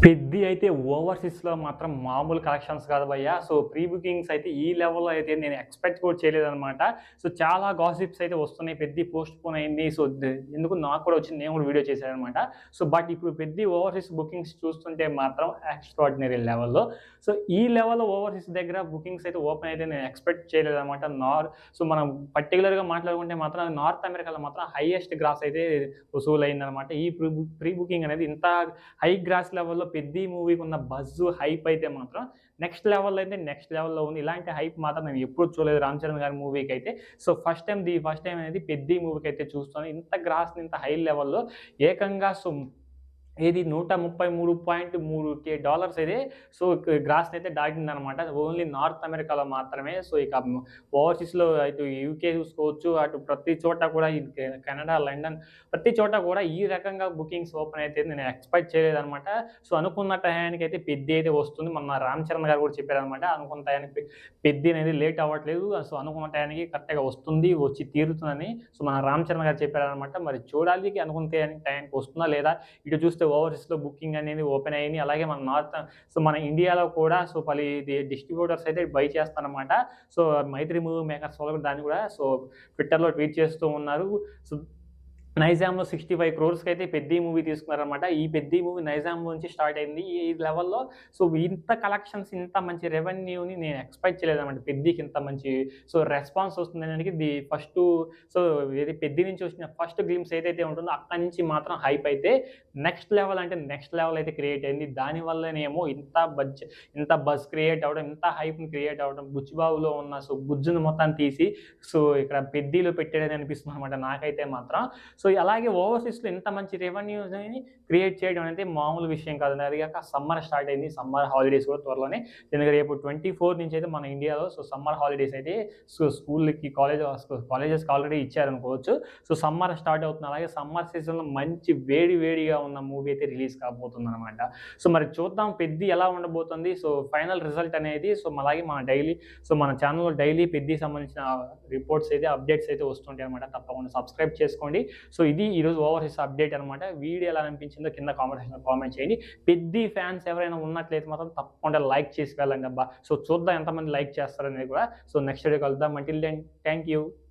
పెద్ది అయితే ఓవర్‌సీస్‌లో మాత్రం మామూలు కలెక్షన్స్ కాదు భయ్యా. సో, ప్రీ బుకింగ్స్ అయితే ఈ లెవెల్‌లో అయితే నేను ఎక్స్‌పెక్ట్ కూడా చేయలేదనమాట. సో, చాలా గాసిప్స్ అయితే వస్తున్నాయి. పెద్ది పోస్ట్‌పోన్ అయింది. సో, ఎందుకు నాకు కూడా వచ్చింది. నేను కూడా వీడియో చేశాననమాట. సో, బట్ ఇప్పుడు పెద్ది ఓవర్‌సీస్ బుకింగ్స్ చూస్తుంటే మాత్రం ఎక్స్‌ట్రార్డినరీ లెవెల్‌లో. సో, ఈ లెవెల్‌లో ఓవర్‌సీస్ దగ్గర బుకింగ్స్ అయితే ఓపెన్ అయితే నేను ఎక్స్‌పెక్ట్ చేయలేదనమాట. సో, మనం పర్టిక్యులర్‌గా మాట్లాడుకుంటే మాత్రం నార్త్ అమెరికాలో మాత్రం హైయెస్ట్ గ్రాస్ అయితే వసూలయిందనమాట. ఈ ప్రీ బుకింగ్ అనేది ఇంత హై గ్రాస్ లెవెల్‌లో 'పెద్ది' మూవీకున్న బజ్జు, హైప్ అయితే మాత్రం నెక్స్ట్ లెవెల్‌లో అయితే నెక్స్ట్ లెవెల్‌లో ఉంది. ఇలాంటి హైప్ మాత్రం నేను ఎప్పుడు చూడలేదు 'రామ్ చరణ్' గారి మూవీకైతే. సో, ఫస్ట్ టైమ్ అనేది 'పెద్ది' మూవీకైతే చూస్తున్నాను. ఇంత గ్రాస్‌ని ఇంత హై లెవెల్‌లో ఏకంగా ఏది 133.3 డాలర్స్ అయితే సో, గ్రాస్‌నైతే దాటిందనమాట. ఓన్లీ నార్త్ అమెరికాలో మాత్రమే. సో, ఇక ఓవర్‌సీస్‌లో ఇటు యూకే చూసుకోవచ్చు, అటు ప్రతి చోట కూడా ఈ కెనడా, లండన్ ప్రతి చోట కూడా ఈ రకంగా బుకింగ్స్ ఓపెన్ అయితే నేను ఎక్స్‌పెక్ట్ చేయలేదనమాట. సో, అనుకున్న టయానికైతే 'పెద్ది' అయితే వస్తుంది. మొన్న 'రామ్ చరణ్' గారు కూడా చెప్పారనమాట. అనుకున్న టయానికి 'పెద్ది' అనేది లేట్ అవ్వట్లేదు. సో, అనుకున్న టయానికి కరెక్ట్‌గా వస్తుంది, వచ్చి తీరుతుందని సో, మన 'రామ్ చరణ్' గారు చెప్పారనమాట. మరి చూడాలి అనుకున్న టయానికి వస్తుందా లేదా? ఇటు చూస్తే ఓవర్‌సీస్‌లో బుకింగ్ అనేది ఓపెన్ అయింది. అలాగే మన మన ఇండియాలో కూడా సో, డిస్ట్రిబ్యూటర్స్ అయితే బై చేస్తారనమాట. సో, 'మైత్రి మూవీ మేకర్స్' వాళ్ళు కూడా దాన్ని కూడా సో, ట్విట్టర్‌లో ట్వీట్ చేస్తూ ఉన్నారు. సో, నైజాంలో 65 క్రోర్స్‌కైతే 'పెద్ది' మూవీ తీసుకున్నారనమాట. ఈ 'పెద్ది' మూవీ నైజాం నుంచి స్టార్ట్ అయింది. ఈ లెవెల్‌లో సో, ఇంత కలెక్షన్స్, ఇంత మంచి రెవెన్యూని నేను ఎక్స్‌పెక్ట్ చేయలేదనమాట. 'పెద్ది'కి ఇంత మంచి సో, రెస్పాన్స్ వస్తుందనడానికి సో, 'పెద్ది' నుంచి వచ్చిన ఫస్ట్ గ్లింప్స్ ఏదైతే ఉంటుందో అక్కడి నుంచి మాత్రం హైప్ అయితే నెక్స్ట్ లెవెల్ అంటే నెక్స్ట్ లెవెల్ అయితే క్రియేట్ అయింది. దానివల్లనేమో ఇంత బజ్ క్రియేట్ అవ్వడం, ఇంత హైప్‌ని క్రియేట్ అవ్వడం, 'బుచ్చిబాబులో' ఉన్న సో, గుజ్జును మొత్తాన్ని తీసి సో, ఇక్కడ 'పెద్దిలో' పెట్టాడని అనిపిస్తుందనమాట నాకైతే మాత్రం. సో, అలాగే ఓవర్‌సీస్‌లో ఇంత మంచి రెవెన్యూని క్రియేట్ చేయడం అనేది మామూలు విషయం కాదండి. అది గాక సమ్మర్ స్టార్ట్ అయింది. సమ్మర్ హాలిడేస్ కూడా త్వరలోనే ఎందుకంటే రేపు 24 నుంచి అయితే మన ఇండియాలో సో, సమ్మర్ హాలిడేస్ అయితే స్కూల్‌లకి, కాలేజెస్‌కి ఆల్రెడీ ఇచ్చారనుకోవచ్చు. సో, సమ్మర్ స్టార్ట్ అవుతుంది. అలాగే సమ్మర్ సీజన్‌లో మంచి వేడిగా ఉన్న మూవీ అయితే రిలీజ్ కాబోతుందనమాట. సో, మరి చూద్దాం 'పెద్ది' ఎలా ఉండబోతుంది. సో, ఫైనల్ రిజల్ట్ అనేది అలాగే మన ఛానెల్‌లో డైలీ 'పెద్ది'కి సంబంధించిన రిపోర్ట్స్ అయితే, అప్డేట్స్ అయితే వస్తుంటాయనమాట. తప్పకుండా సబ్స్క్రైబ్ చేసుకోండి. సో, ఇది ఈరోజు ఓవర్‌సీస్ అప్డేట్ అనమాట. వీడియో ఎలా అనిపించిందో కింద కామెంట్ సెక్షన్‌లో కామెంట్ చేయండి. 'పెద్ది' ఫ్యాన్స్ ఎవరైనా ఉన్నట్లయితే మాత్రం తప్పకుండా లైక్ చేసి వెళ్ళండబ్బా. సో, చూద్దాం ఎంతమంది లైక్ చేస్తారనేది కూడా. సో, నెక్స్ట్ వీడియో కలుద్దాం. Until then thank you.